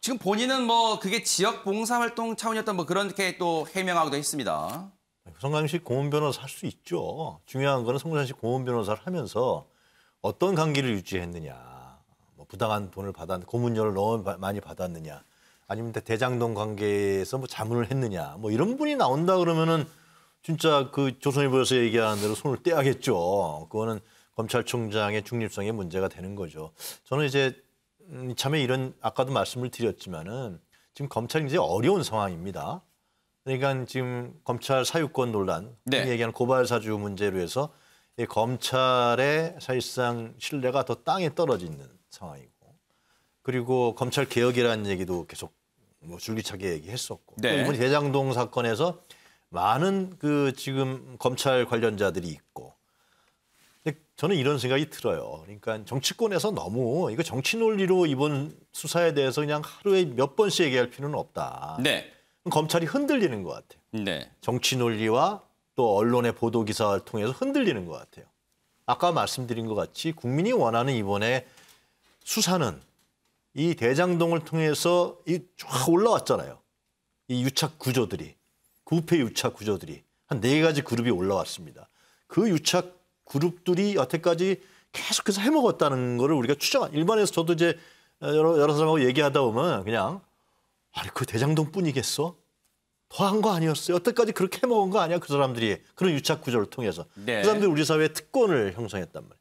지금 본인은 뭐 그게 지역 봉사활동 차원이었던 뭐 그렇게 또 해명하기도 했습니다. 성남시 고문 변호사 할 수 있죠. 중요한 거는 성남시 고문 변호사를 하면서 어떤 관계를 유지했느냐, 뭐 부당한 돈을 고문료를 너무 많이 받았느냐, 아니면 대장동 관계에서 뭐 자문을 했느냐, 뭐 이런 분이 나온다 그러면은 진짜 그 조선일보에서 얘기하는 대로 손을 떼야겠죠. 그거는 검찰총장의 중립성에 문제가 되는 거죠. 저는 이제 참에 이런 아까도 말씀을 드렸지만은 지금 검찰이 이제 어려운 상황입니다. 그러니까 지금 검찰 사유권 논란, 네. 얘기하는 고발사주 문제로 해서 이 검찰의 사실상 신뢰가 더 땅에 떨어지는 상황이고, 그리고 검찰 개혁이라는 얘기도 계속 뭐 줄기차게 얘기했었고, 네. 이번 대장동 사건에서 많은 그 지금 검찰 관련자들이 있고, 근데 저는 이런 생각이 들어요. 그러니까 정치권에서 너무 이거 정치 논리로 이번 수사에 대해서 그냥 하루에 몇 번씩 얘기할 필요는 없다. 네. 검찰이 흔들리는 것 같아요. 네. 정치 논리와 또 언론의 보도 기사를 통해서 흔들리는 것 같아요. 아까 말씀드린 것 같이 국민이 원하는 이번에 수사는 이 대장동을 통해서 쫙 올라왔잖아요. 이 유착 구조들이, 구패 유착 구조들이 한 4가지 그룹이 올라왔습니다. 그 유착 그룹들이 여태까지 계속해서 해먹었다는 거를 우리가 일반에서 저도 이제 여러 사람하고 얘기하다 보면 그냥 아니 그 대장동뿐이겠어? 더 한 거 아니었어요? 여태까지 그렇게 해먹은 거 아니야? 그 사람들이 그런 유착 구조를 통해서. 네. 그 사람들이 우리 사회에 특권을 형성했단 말이에요.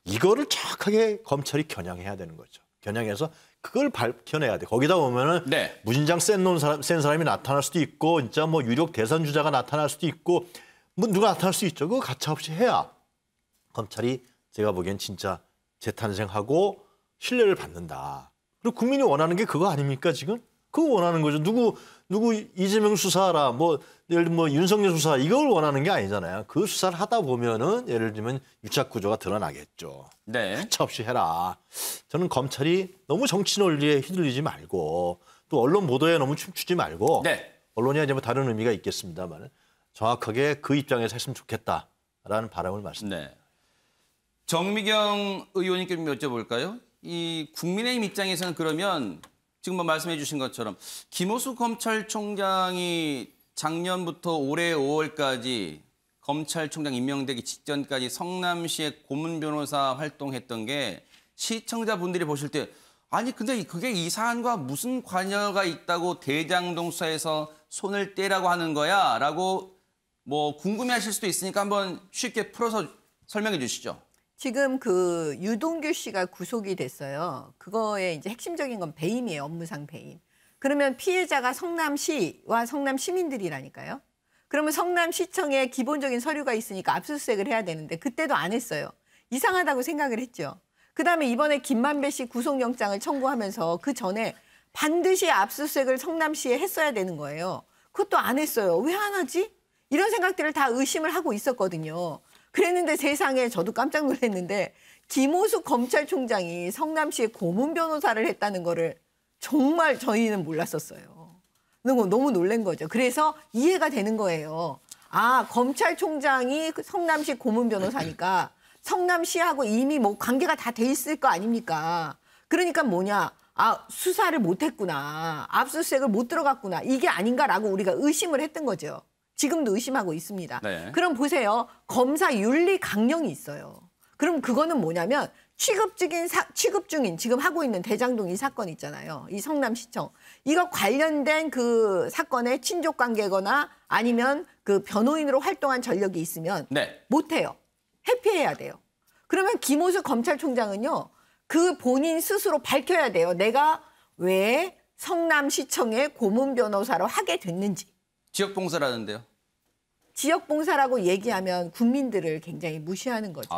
이거를 정확하게 검찰이 겨냥해야 되는 거죠. 겨냥해서 그걸 밝혀내야 돼. 거기다 보면은 네. 무진장 센 사람이 나타날 수도 있고, 진짜 뭐 유력 대선 주자가 나타날 수도 있고, 뭐 누가 나타날 수 있죠. 그거 가차없이 해야 검찰이 제가 보기엔 진짜 재탄생하고 신뢰를 받는다. 그리고 국민이 원하는 게 그거 아닙니까 지금? 그거 원하는 거죠. 누구 이재명 수사하라, 뭐 예를 들면 뭐 윤석열 수사 이걸 원하는 게 아니잖아요. 그 수사를 하다 보면은 예를 들면 유착 구조가 드러나겠죠. 네. 가차없이 해라. 저는 검찰이 너무 정치 논리에 휘둘리지 말고 또 언론 보도에 너무 춤추지 말고 네. 언론이 이제 뭐 다른 의미가 있겠습니다만 정확하게 그 입장에서 했으면 좋겠다라는 바람을 말씀드립니다. 네. 정미경 의원님께 좀 여쭤볼까요? 이 국민의힘 입장에서는 그러면 지금 뭐 말씀해 주신 것처럼 김호수 검찰총장이 작년부터 올해 5월까지 검찰총장 임명되기 직전까지 성남시의 고문 변호사 활동했던 게 시청자분들이 보실 때 아니 근데 그게 이 사안과 무슨 관여가 있다고 대장동 수사에서 손을 떼라고 하는 거야? 라고 뭐 궁금해하실 수도 있으니까 한번 쉽게 풀어서 설명해 주시죠. 지금 그 유동규 씨가 구속이 됐어요. 그거의 이제 핵심적인 건 배임이에요. 업무상 배임. 그러면 피해자가 성남시와 성남 시민들이라니까요. 그러면 성남시청에 기본적인 서류가 있으니까 압수수색을 해야 되는데 그때도 안 했어요. 이상하다고 생각을 했죠. 그다음에 이번에 김만배 씨 구속영장을 청구하면서 그 전에 반드시 압수수색을 성남시에 했어야 되는 거예요. 그것도 안 했어요. 왜 안 하지? 이런 생각들을 다 의심을 하고 있었거든요. 그랬는데 세상에 저도 깜짝 놀랐는데 김호수 검찰총장이 성남시에 고문 변호사를 했다는 거를 정말 저희는 몰랐었어요. 너무 놀란 거죠. 그래서 이해가 되는 거예요. 아, 검찰총장이 성남시 고문 변호사니까 성남시하고 이미 뭐 관계가 다 돼 있을 거 아닙니까? 그러니까 뭐냐? 아, 수사를 못했구나. 압수수색을 못 들어갔구나. 이게 아닌가라고 우리가 의심을 했던 거죠. 지금도 의심하고 있습니다. 네. 그럼 보세요. 검사 윤리 강령이 있어요. 그럼 그거는 뭐냐면 취급 중인 지금 하고 있는 대장동 이 사건 있잖아요. 이 성남시청. 이거 관련된 그 사건에 친족 관계거나 아니면 그 변호인으로 활동한 전력이 있으면 네. 못해요. 회피해야 돼요. 그러면 김호수 검찰총장은요. 그 본인 스스로 밝혀야 돼요. 내가 왜 성남시청의 고문 변호사로 하게 됐는지. 지역봉사라는데요. 지역봉사라고 얘기하면 국민들을 굉장히 무시하는 거죠.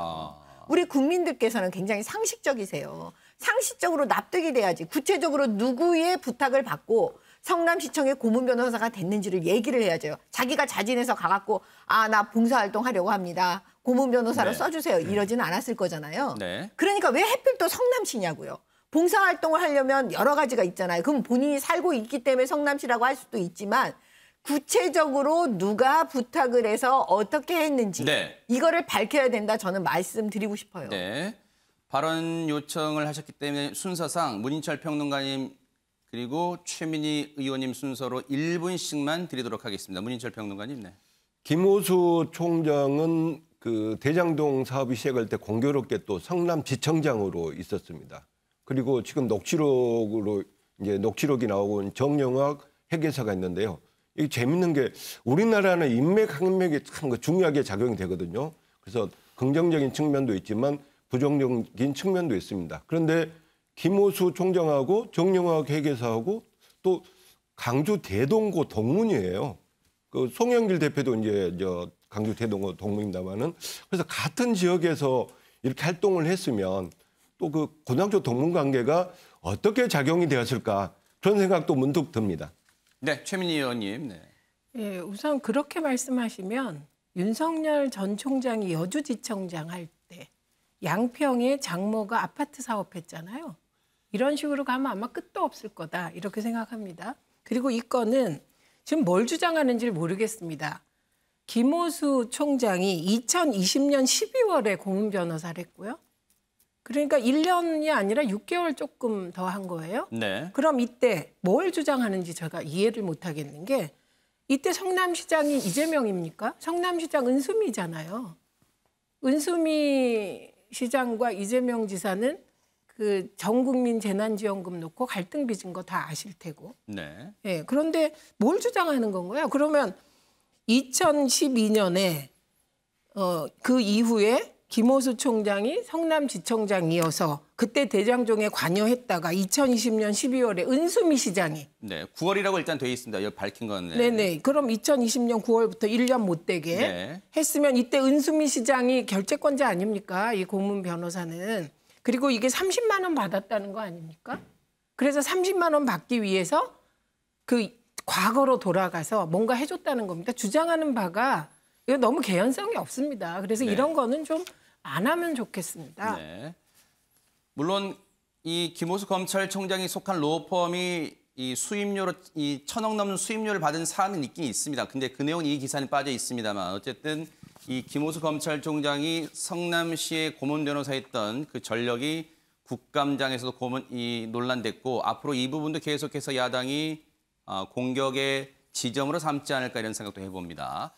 우리 국민들께서는 굉장히 상식적이세요. 상식적으로 납득이 돼야지. 구체적으로 누구의 부탁을 받고 성남시청의 고문 변호사가 됐는지를 얘기를 해야죠. 자기가 자진해서 가갖고 아, 나 봉사활동 하려고 합니다. 고문 변호사로 네. 써주세요. 이러지는 않았을 거잖아요. 네. 그러니까 왜 하필 또 성남시냐고요. 봉사활동을 하려면 여러 가지가 있잖아요. 그럼 본인이 살고 있기 때문에 성남시라고 할 수도 있지만 구체적으로 누가 부탁을 해서 어떻게 했는지 네. 이거를 밝혀야 된다. 저는 말씀드리고 싶어요. 네. 발언 요청을 하셨기 때문에 순서상 문인철 평론가님 그리고 최민희 의원님 순서로 1분씩만 드리도록 하겠습니다. 문인철 평론가님. 네. 김호수 총장은 그 대장동 사업이 시작할 때 공교롭게 또 성남지청장으로 있었습니다. 그리고 지금 녹취록이 나오고 정영학 회계사가 있는데요. 이게 재밌는 게 우리나라는 인맥 학맥이 참 중요하게 작용이 되거든요. 그래서 긍정적인 측면도 있지만 부정적인 측면도 있습니다. 그런데 김호수 총장하고 정영학 회계사하고 또 강주 대동고 동문이에요. 그 송영길 대표도 이제 강주 대동고 동문입니다만은 그래서 같은 지역에서 이렇게 활동을 했으면 또 그 고등학교 동문 관계가 어떻게 작용이 되었을까 그런 생각도 문득 듭니다. 네, 최민희 의원님. 네. 예, 우선 그렇게 말씀하시면 윤석열 전 총장이 여주지청장 할 때 양평에 장모가 아파트 사업했잖아요. 이런 식으로 가면 아마 끝도 없을 거다 이렇게 생각합니다. 그리고 이 건은 지금 뭘 주장하는지 모르겠습니다. 김호수 총장이 2020년 12월에 고문 변호사를 했고요. 그러니까 1년이 아니라 6개월 조금 더 한 거예요. 네. 그럼 이때 뭘 주장하는지 제가 이해를 못 하겠는 게 이때 성남시장이 이재명입니까? 성남시장 은수미잖아요. 은수미 시장과 이재명 지사는 그 전국민 재난지원금 놓고 갈등 빚은 거 다 아실 테고. 네. 예, 그런데 뭘 주장하는 건가요? 그러면 2012년에 그 이후에 김호수 총장이 성남지청장이어서 그때 대장동에 관여했다가 2020년 12월에 은수미 시장이 네, 9월이라고 일단 돼 있습니다. 여기 밝힌 건. 네. 네네. 그럼 2020년 9월부터 1년 못 되게 네. 했으면 이때 은수미 시장이 결재권자 아닙니까? 이 고문 변호사는. 그리고 이게 30만 원 받았다는 거 아닙니까? 그래서 30만 원 받기 위해서 그 과거로 돌아가서 뭔가 해줬다는 겁니다. 주장하는 바가 이거 너무 개연성이 없습니다. 그래서 네. 이런 거는 좀 안 하면 좋겠습니다. 네. 물론 이 김호수 검찰총장이 속한 로펌이 이 수임료로 이 1,000억 넘는 수임료를 받은 사안은 있긴 있습니다. 근데 그 내용은 이 기사는 빠져 있습니다만 어쨌든 이 김호수 검찰총장이 성남시의 고문 변호사였던 그 전력이 국감장에서도 논란됐고 앞으로 이 부분도 계속해서 야당이 공격의 지점으로 삼지 않을까 이런 생각도 해봅니다.